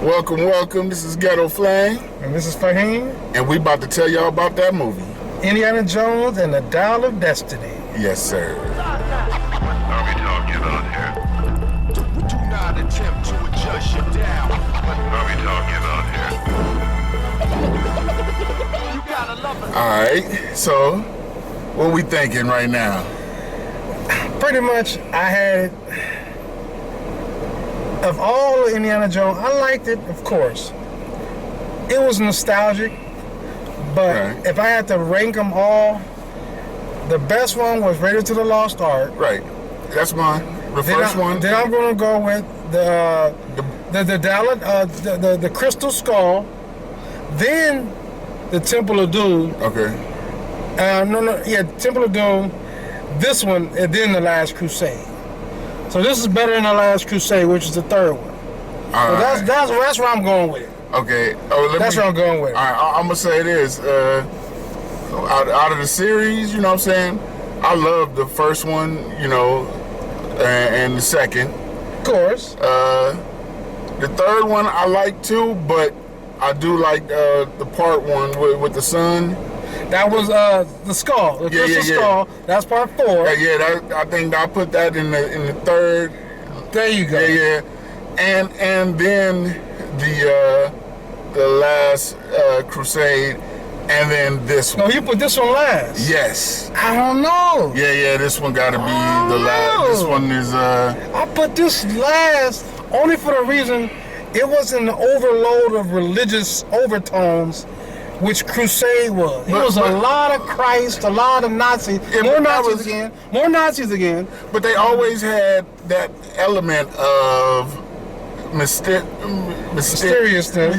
Welcome, welcome. This is Ghetto Flame. And this is Faheem. And we about to tell y'all about that movie. Indiana Jones and the Dial of Destiny. Yes, sir. Are we talking about here? Do not attempt to adjust your dial. Are we talking about here? You gotta love it. Alright, so what we thinking right now? Pretty much, I had... Of all of Indiana Jones, I liked it, of course. It was nostalgic, but Right. if I had to rank them all, the best one was Raiders of the Lost Ark. Right. That's mine. The first one. Then I'm going to go with the Crystal Skull, then the Temple of Doom. Okay. Temple of Doom. This one, and then the Last Crusade. So this is better than the Last Crusade, which is the third one. So that's where I'm going with it. Okay. That's where I'm going with it. All right, I'm going to say this. Out of the series, you know what I'm saying? I love the first one, you know, and the second. Of course. The third one I like too, but I do like the part one with the sun. That was the skull, the crystal skull. That's part 4. I think I put that in the third. There you go. Yeah. And then the Last Crusade, and then this one. No, you put this one last. Yes. I don't know. Yeah. This one got to be the last. This one is. I put this last only for the reason it was an overload of religious overtones. Which Crusade was. It was a lot of Christ, a lot of Nazis. More Nazis again. But they always had that element of mysteriousness.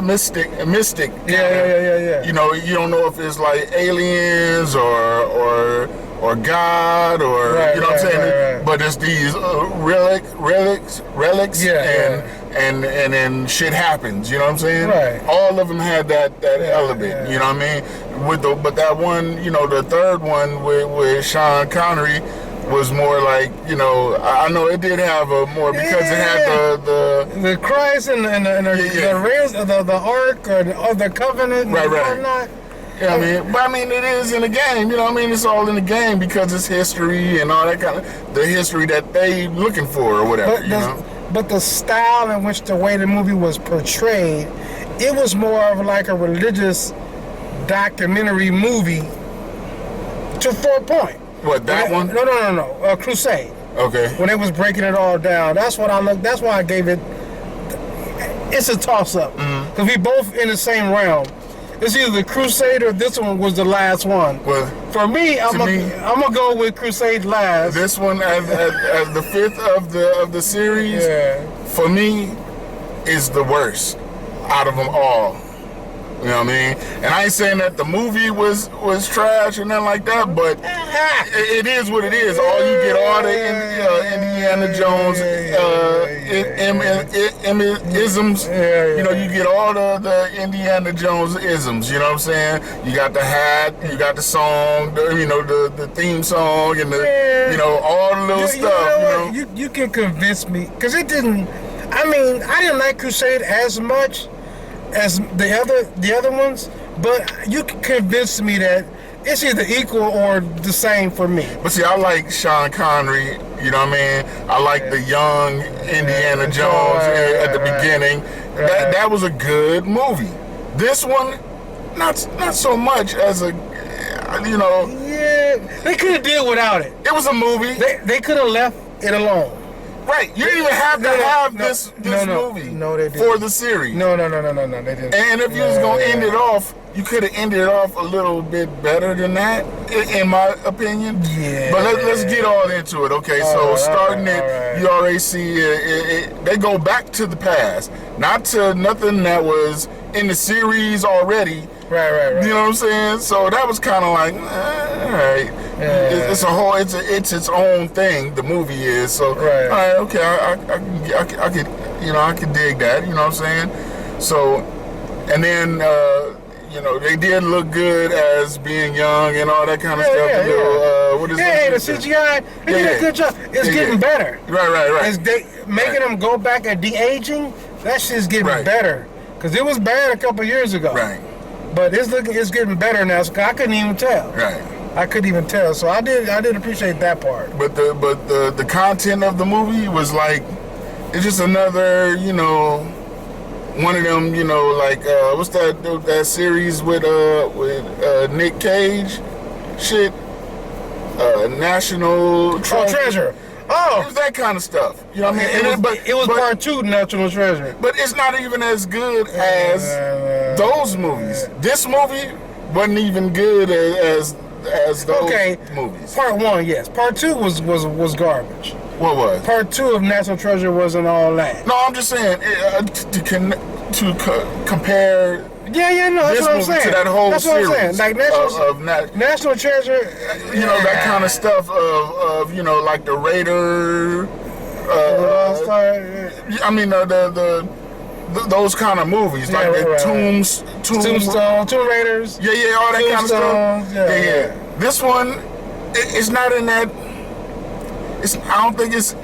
Mystic. Yeah. You know, you don't know if it's like aliens or God or you know what I'm saying. Right. But it's these relics. And then shit happens, you know what I'm saying? Right. All of them had that element, you know what I mean? But that one, you know, the third one with Sean Connery was more like, you know, I know it did have a more because it had the Christ and the Ark or the Covenant and whatnot. Yeah, I mean, it is in the game, you know what I mean? It's all in the game because it's history and all that kind of, the history that they looking for or whatever, you know? But the style in which the way the movie was portrayed, it was more of like a religious documentary movie for a point. What, that one? No. Crusade. Okay. When it was breaking it all down. That's why I gave it, it's a toss-up. Because we both in the same realm. It's either the Crusade or this one was the last one. Well, for me, I'm gonna go with Crusade last. This one, as the fifth of the series, for me, is the worst out of them all. You know what I mean? And I ain't saying that the movie was trash or nothing like that, but it is what it is. All you get all the Indiana Jones isms. You know, you get all the Indiana Jones isms. You know what I'm saying? You got the hat, you got the song, the theme song, and the all the little stuff. You can convince me because it didn't. I mean, I didn't like Crusade as much as the other ones, but you can convince me that it's either equal or the same for me. But see, I like Sean Connery, you know what I mean? I like the young Indiana Jones at the beginning. That was a good movie. This one, not so much as a, Yeah, they could have did without it. It was a movie. They could have left it alone. Right, you didn't even have to have this movie they didn't. For the series. No, they didn't. And if you was going to end it off, you could have ended it off a little bit better than that, in my opinion. Yeah. But let's get all into it, okay? Starting you already see they go back to the past, not to nothing that was in the series already. Right. You know what I'm saying? So that was kind of like, all right. Yeah. It's its own thing. The movie is so. Right. All right. Okay. I could dig that. You know what I'm saying? So, and then they did look good as being young and all that kind of stuff. What is the CGI? They did a good job. It's getting better. Right. Making them go back and de-aging. that shit's getting Right. better. Because it was bad a couple years ago. Right. But it's getting better now. So I couldn't even tell. Right. I couldn't even tell. So I did appreciate that part. But the content of the movie was like, it's just another, you know, one of them, you know, like what's that series with Nick Cage? Shit. National Treasure. Oh, it was that kind of stuff. You know what I mean? It was part 2, National Treasure. But it's not even as good as those movies. This movie wasn't even good as those movies. Part 1, yes. Part 2 was garbage. What was? Part 2 of National Treasure wasn't all that. No, I'm just saying to compare. Yeah, no, that's this what I'm movie saying. to that whole that's what series I'm saying. Like National Treasure, you know, that kind of stuff of you know, like the Raider. I mean those kind of movies, like the Tombstone, Tomb Raiders. Yeah, all that kind of stuff. Yeah. This one, it's not in that. I don't think it's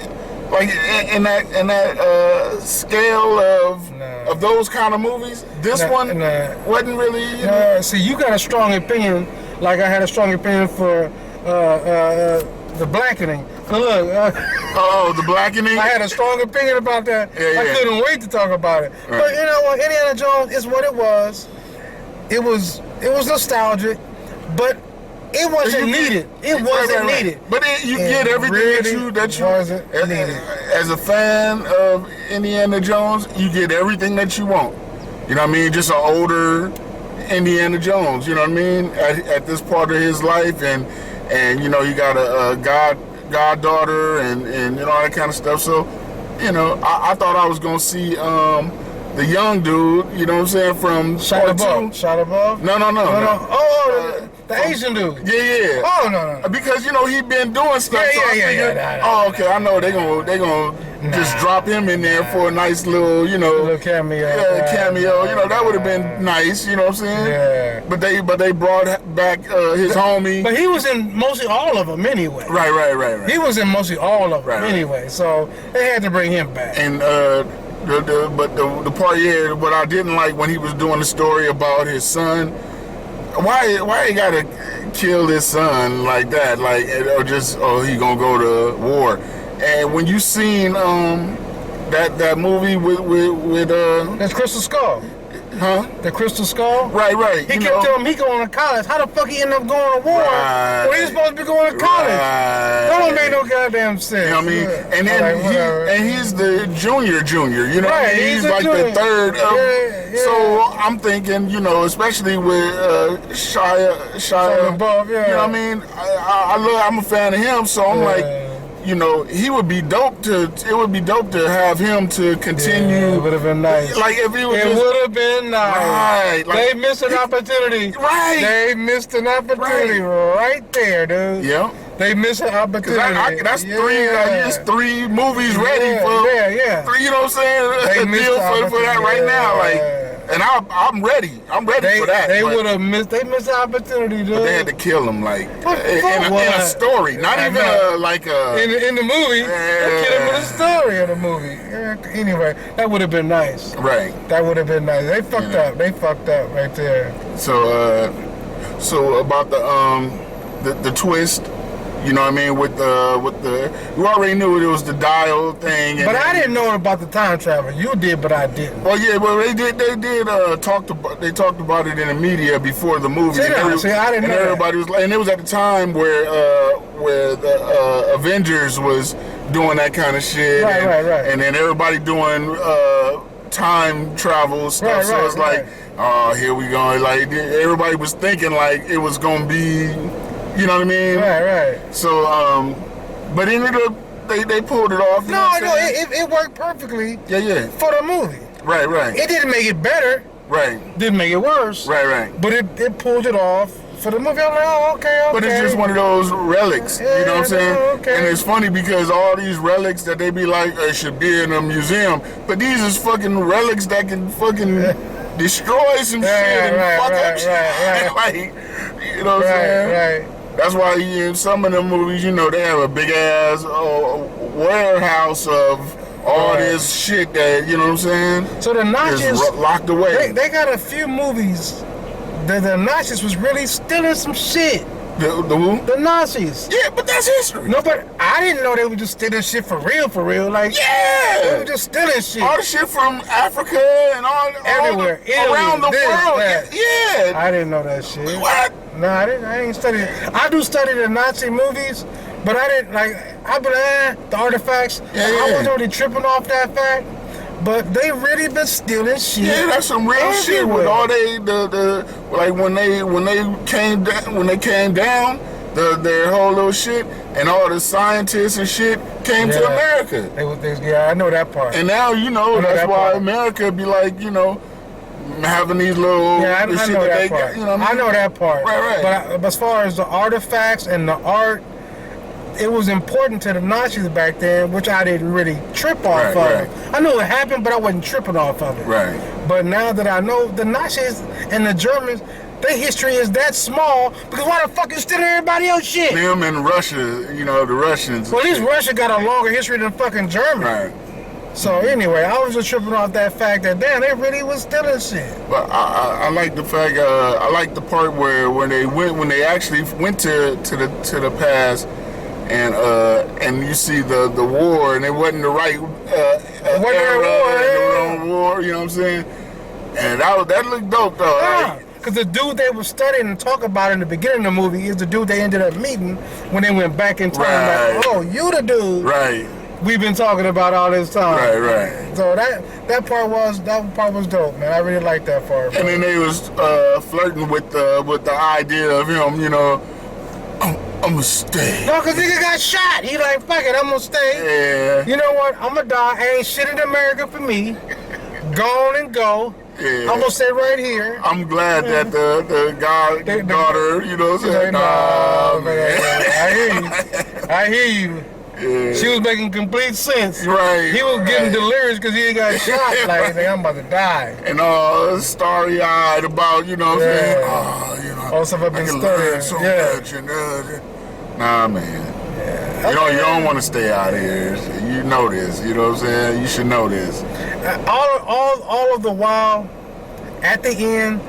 like in that scale of those kind of movies. This one wasn't really. You know. See, you got a strong opinion, like I had a strong opinion for the blackening. But look, the blackening. I had a strong opinion about that. Yeah. I couldn't wait to talk about it. Right. But you know what, Indiana Jones is what it was. It was nostalgic, but it wasn't needed. It wasn't needed. But you get everything that you wasn't needed. As a fan of Indiana Jones, you get everything that you want. You know what I mean? Just an older Indiana Jones. You know what I mean? At this part of his life, and you know, you got a goddaughter and you know, all that kind of stuff. So, you know, I thought I was gonna see the young dude, you know what I'm saying, from Shot Above? No. Oh, the Asian dude. Yeah. Oh, no. Because, you know, he been doing stuff. Yeah. Okay, I know they gonna just drop him in there for a nice little, you know, little cameo. Yeah, cameo. You know, that would have been nice. You know what I'm saying? Yeah. But they brought back his homie. But he was in mostly all of them anyway. Right. He was in mostly all of them anyway. So they had to bring him back. And the part, what I didn't like when he was doing the story about his son, why he gotta kill his son like that, like, or he gonna go to war. And when you seen that movie with that's Crystal Skull. Huh? The Crystal Skull? Right. He kept telling him he going to college. How the fuck he end up going to war when he's supposed to be going to college? That don't make no goddamn sense. You know what I mean? And then he's the junior. You know what I mean? He's like the third. So I'm thinking, you know, especially with Shia LaBeouf, you know what I mean? I'm a fan of him, so I'm like, you know, it would be dope to have him to continue. Yeah, it would have been nice. Like if he was. It would have been nice. Right. Like, they missed an opportunity. Right. They missed an opportunity right there, dude. Yeah. They missed an opportunity. That's three movies ready for. Yeah. Three, you know what I'm saying? They deal for that right now, like. And I'm ready. I'm ready for that. They would have missed. They missed the opportunity, dude. But they had to kill him, like in a story, not even like a in the movie. They killed him in the story of the movie. Anyway, that would have been nice. Right. That would have been nice. They fucked up. They fucked up right there. So about the twist. You know what I mean? With the you already knew it was the dial thing. But I didn't know about the time travel. You did, but I didn't. Well, yeah, well they did talked about it in the media before the movie. I didn't know. Everybody was, and it was at the time where the Avengers was doing that kind of shit. Right. And then everybody doing time travel stuff. So it's like, oh, here we go. Like everybody was thinking like it was gonna be. You know what I mean? Right. So, but ended up they pulled it off. No, it worked perfectly. Yeah. For the movie. Right. It didn't make it better. Right. Didn't make it worse. Right. But it pulled it off for the movie. I'm like, oh, okay. But it's just one of those relics. You know what I'm saying? Okay. And it's funny because all these relics that they be like should be in a museum, but these is fucking relics that can fucking destroy some shit and fuck up shit. Like, you know what I'm saying? Right. That's why in some of the movies, you know, they have a big ass warehouse of all this shit that, you know what I'm saying? So the Nazis is locked away. They got a few movies that the Nazis was really stealing some shit. The who? The Nazis. Yeah, but that's history. No, but I didn't know they were just stealing shit for real. Like, yeah, they were just stealing shit. All the shit from Africa and everywhere, around the world. That. Yeah, I didn't know that shit. What? No, I didn't. I ain't studied. I do study the Nazi movies, but I didn't like. I been the artifacts. Yeah. I wasn't really tripping off that fact. But they really been stealing shit. Yeah, that's some real shit with all the like when they came down, their whole little shit, and all the scientists and shit came to America. Yeah, I know that part. And now that's why America be like, having these little I know that part. I know that part. Right. But as far as the artifacts and the art, it was important to the Nazis back then, which I didn't really trip off of. Right. I knew it happened, but I wasn't tripping off of it. Right. But now that I know the Nazis and the Germans, their history is that small, because why the fuck you stealing everybody else shit? Them and Russia, the Russians. Well, at least Russia got a longer history than fucking Germany. Right. So anyway, I was just tripping off that fact that damn, they really was stealing shit. But I like the fact. I like the part where when they actually went to the past. And you see the war, and it wasn't the right wrong war, you know what I'm saying? And that looked dope though. Yeah, because the dude they were studying and talking about in the beginning of the movie is the dude they ended up meeting when they went back in time. Right. Like, oh, you the dude we've been talking about all this time. Right. So that part was dope, man. I really liked that part. And then they was flirting with the idea of him, I'm gonna stay. No, because nigga got shot. He like, fuck it, I'm gonna stay. Yeah. You know what? I'm gonna die. Ain't shit in America for me. Go on and go. Yeah. I'm gonna stay right here. I'm glad that the daughter, said, nah, man. I hear you. Yeah. She was making complete sense. Right. He was getting delirious because he got shot. Like, I'm about to die. And all starry-eyed about, what I'm saying? All stuff I've been studying. So much. Nah, man. Yeah. You don't want to stay out here. You know this. You know what I'm saying? You should know this. All of the while, at the end,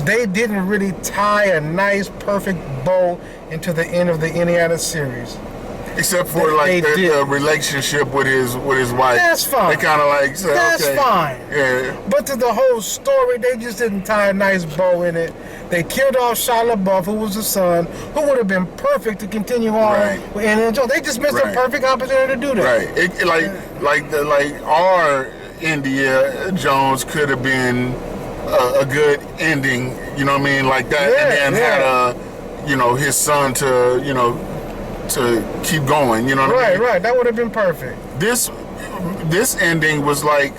they didn't really tie a nice, perfect bow into the end of the Indiana series. Except for the relationship with his wife. That's fine. They kind of like said, that's fine. Yeah. But to the whole story, they just didn't tie a nice bow in it. They killed off Shia LaBeouf, who was the son, who would have been perfect to continue on. Right. And they just missed a perfect opportunity to do that. Right. Like our India Jones could have been a good ending. You know what I mean? Like that, and then had his son to keep going, you know what I mean? Right, that would have been perfect. This ending was like,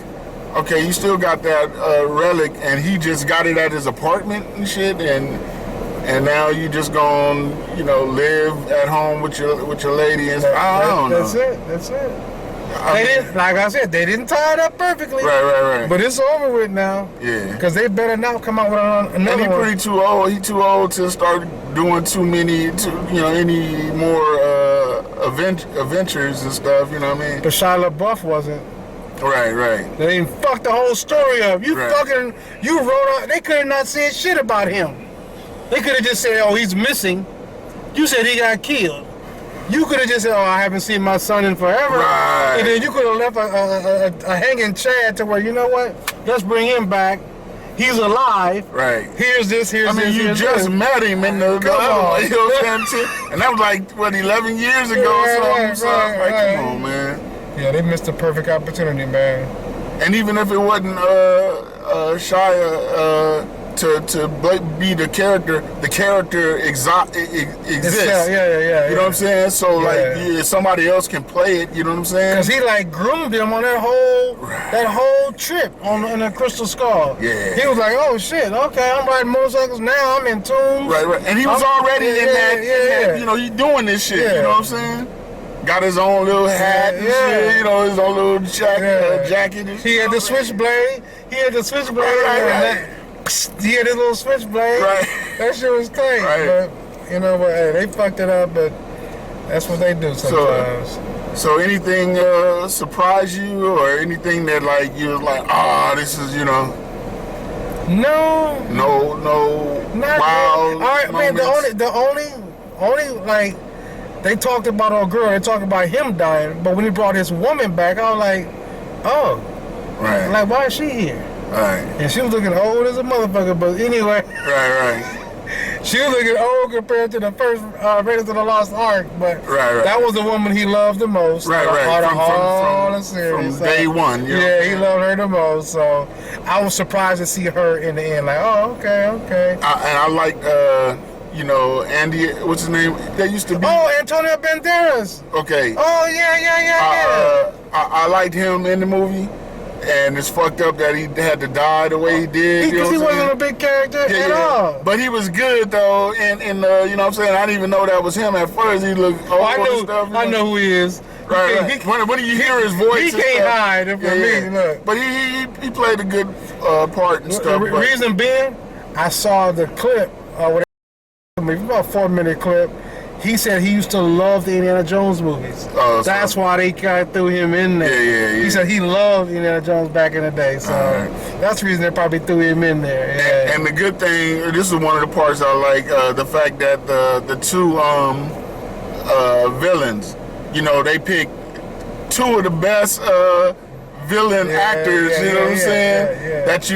okay, you still got that relic, and he just got it at his apartment and shit, and now you just gonna, live at home with your lady and stuff. I don't know. That's it. Like I said, they didn't tie it up perfectly. Right. But it's over with now. Yeah. Because they better not come out with another one. And he's too old. He's too old to start doing any more adventures and stuff. You know what I mean? But Shia LaBeouf wasn't. Right. They didn't fuck the whole story up. You wrote out. They could have not said shit about him. They could have just said, "Oh, he's missing." You said he got killed. You could have just said, "Oh, I haven't seen my son in forever," and then you could have left a hanging chad to where, you know what? Let's bring him back. He's alive. Right. Here's this. You just met him in the and that was like 11 years ago or something. Come on, man. Yeah, they missed a perfect opportunity, man. And even if it wasn't Shia to be the character exists. Yeah. You know what I'm saying? So somebody else can play it. You know what I'm saying? Because he groomed him on that whole trip in the Crystal Skull. Yeah. He was like, oh shit, okay, I'm riding motorcycles now. I'm in Tombs. Right. And he was already in that. He's doing this shit. Yeah. You know what I'm saying? Got his own little hat and shit, his own little jacket. He had the switchblade. Right. He had his little switchblade. Right. That shit was tight. Right. But, hey, they fucked it up. But That's what they do sometimes. So anything surprise you, or anything that like you was like, this is No. Not wow. really. All right, man. The only like they talked about our girl. They talked about him dying, but when he brought his woman back, I was like, oh, right. Like why is she here? Right. And she was looking old as a motherfucker. But anyway. Right. She was looking old compared to the first Raiders of the Lost Ark, but that was the woman he loved the most. Right. From day one. He loved her the most. So I was surprised to see her in the end. Like, oh, okay. And I liked, Andy. What's his name? That used to be. Oh, Antonio Banderas. Okay. Oh yeah. I liked him in the movie. And it's fucked up that he had to die the way he did. Because he wasn't a big character at all. But he was good though, and you know what I'm saying? I didn't even know that was him at first. He looked old and stuff. I know who he is. Right. When you hear his voice, he can't hide it from me. Look. But he played a good part and stuff. The reason being, I saw the clip, about a 4-minute clip. He said he used to love the Indiana Jones movies. That's why they kind of threw him in there. Yeah. He said he loved Indiana Jones back in the day, so that's the reason they probably threw him in there. Yeah. And the good thing, this is one of the parts I like, the fact that the two villains, they picked two of the best villain actors. You know what I'm saying? That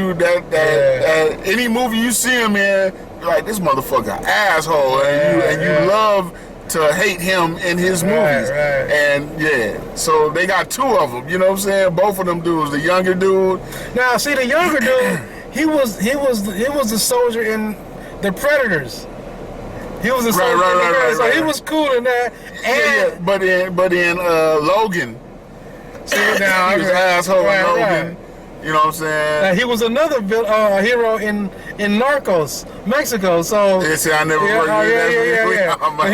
any movie you see him in. Like, this motherfucker asshole, and you love to hate him in his movies. Right. And so they got two of them. You know what I'm saying? Both of them dudes. The younger dude. Now, see, the younger dude, he was the soldier in the Predators. He was a soldier in the Predators, so he was cool in that. And but in Logan, see, now he was an asshole in Logan. You know what I'm saying? He was another hero in Narcos, Mexico. So I never worked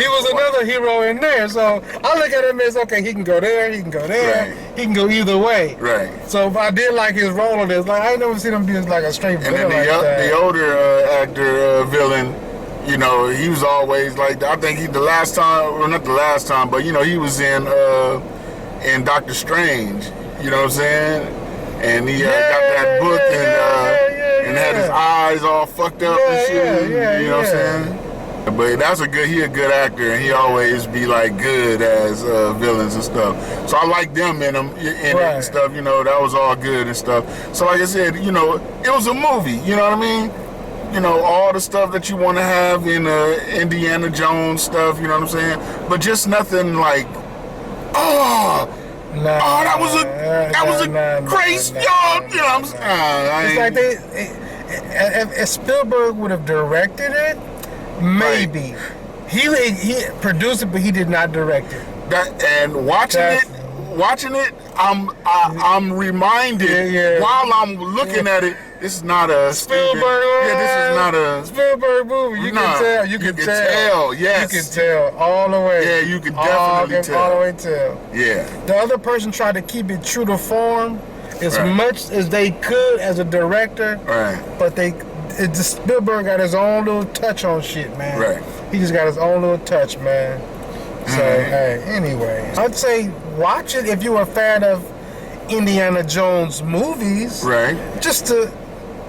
He was another hero in there. So I look at him as, okay, he can go there, he can go there, he can go either way. Right. So I did like his role in this. Like, I ain't never seen him be like a straight villain. And then the older actor villain, he was always like, I think not the last time, but he was in Doctor Strange. You know what I'm saying? And he got that book and had his eyes all fucked up and shit. You know what I'm saying? But he a good actor, and he always be like good as villains and stuff. So I like them in it and stuff. That was all good and stuff. So like I said, it was a movie. You know what I mean? All the stuff that you want to have in Indiana Jones stuff. You know what I'm saying? But just nothing like, that was a great y'all. You know what I'm saying? It's like if Spielberg would have directed it, maybe he produced it, but he did not direct it. Watching it, I'm reminded while I'm looking at it. This is not a Spielberg. This is not a Spielberg movie. You can tell. You can tell. Yes. You can tell all the way. Yeah, you can definitely tell. All the way tell. Yeah. The other person tried to keep it true to form as much as they could as a director. Right. But Spielberg got his own little touch on shit, man. Right. He just got his own little touch, man. So, hey, anyway. I'd say watch it if you're a fan of Indiana Jones movies. Right. Just to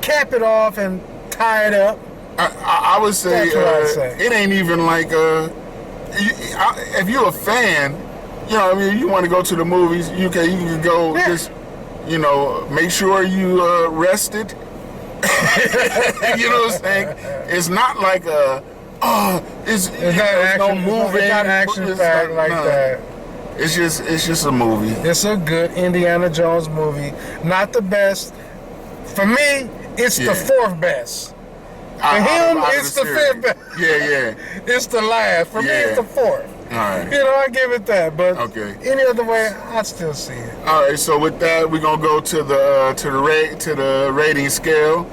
cap it off and tie it up. I would say, it ain't even like if you're a fan, you want to go to the movies, you can go just make sure you rested. You know what I'm saying? It's not like it's no movie. It's not action packed like that. It's just a movie. It's a good Indiana Jones movie. Not the best. For me, it's the fourth best. For him, it's the fifth best. Yeah. It's the last. For me, it's the fourth. All right. I give it that. But any other way, I still see it. All right. So with that, we're gonna go to the rating scale.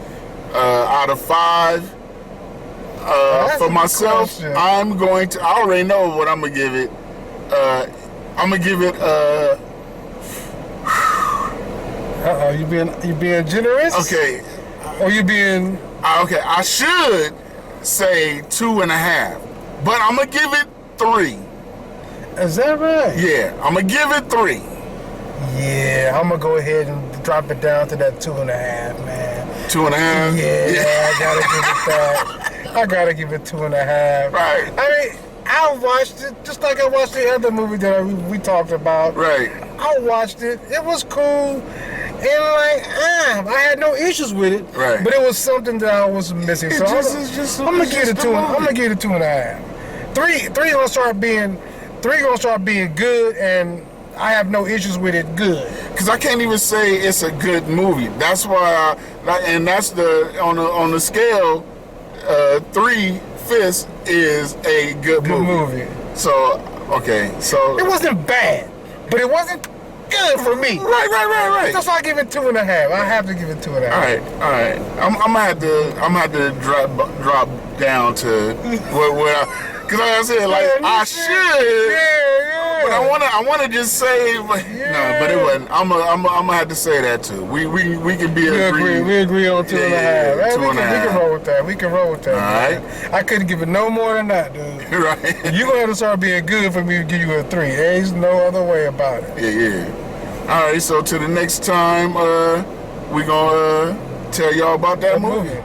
Out of 5. For myself, I already know what I'm gonna give it. I'm gonna give it. You being generous? Okay. Or you being? Okay, I should say 2.5, but I'm gonna give it 3. Is that right? Yeah, I'm gonna give it 3. Yeah, I'm gonna go ahead and drop it down to that 2.5, man. 2.5. Yeah, I gotta give it that. I gotta give it 2.5. Right. I mean, I watched it just like I watched the other movie that we talked about. Right. I watched it. It was cool, and I had no issues with it. Right. But it was something that I was missing. So I'm gonna give it 2. I'm gonna give it 2.5. 3 gonna start being 3 gonna start being good, and I have no issues with it. Good. Because I can't even say it's a good movie. That's why, and that's on the scale, 3 fists is a good movie. So, okay, so it wasn't bad, but it wasn't good for me. Right. That's why I give it 2.5. I have to give it 2.5. All right. I'm gonna have to drop down to what because like I said, like I should. Yeah. But I wanna just say, but no, but it wasn't. I'm gonna have to say that too. We can be agreed. We agree on 2.5. Yeah, Man, 2.5. We can roll with that. We can roll with that. All right. I couldn't give it no more than that, dude. Right. You gonna have to start being good for me to give you a 3. There's no other way about it. Yeah. All right. So till the next time, we gonna tell y'all about that movie.